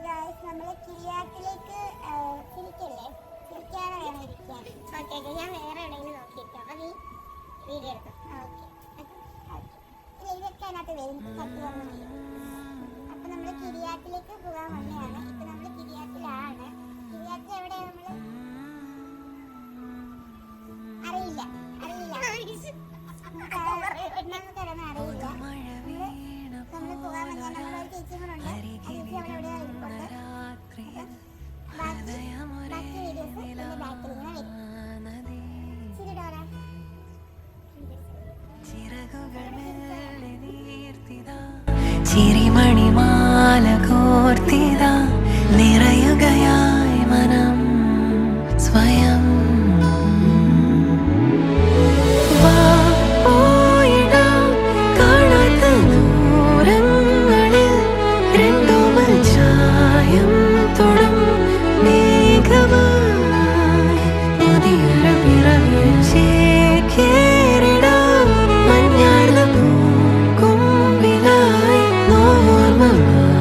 Guys നമ്മൾ കിളിയാട്ടിലേക്ക് ചിരിക്കല്ലേ, ചിരിക്കാതെ വേണം ഇരിക്കാൻ. ഓക്കെ ഓക്കെ, ഞാൻ വേറെ എവിടെയെങ്കിലും നോക്കിയിരിക്കാം. അപ്പം നീ വീഡിയോ എടുക്കാം. Okay okay. ഇല്ല, ഇതൊക്കെ അതിനകത്ത് വരും, കത്തി വന്ന് വരും. അപ്പം നമ്മൾ കിളിയാട്ടിലേക്ക് പോകാൻ വന്നതാണ്. ഇപ്പം നമ്മൾ കിളിയാട്ടിലാണ്. കിളിയാട്ടിൽ എവിടെയാണ് നമ്മൾ അറിയില്ല, അറിയില്ല, നമുക്കതൊന്നും അറിയില്ല. നമ്മൾ പോകാൻ വന്നാൽ നമ്മളൊരു ചേച്ചിയും കൂടെ ഉണ്ട്. ആ ചേച്ചി അവിടെ എവിടെയാണ് ഇരിപ്പുണ്ട്. ബാക്കി വീഡിയോസ് ഇതിൻ്റെ ബാക്കിൽ ഇങ്ങനെ വരും. ചിരിടോടാ ചിരിമണിമാല കോർത്തിത നിറയുകയായി മനം സ്വയം. Mama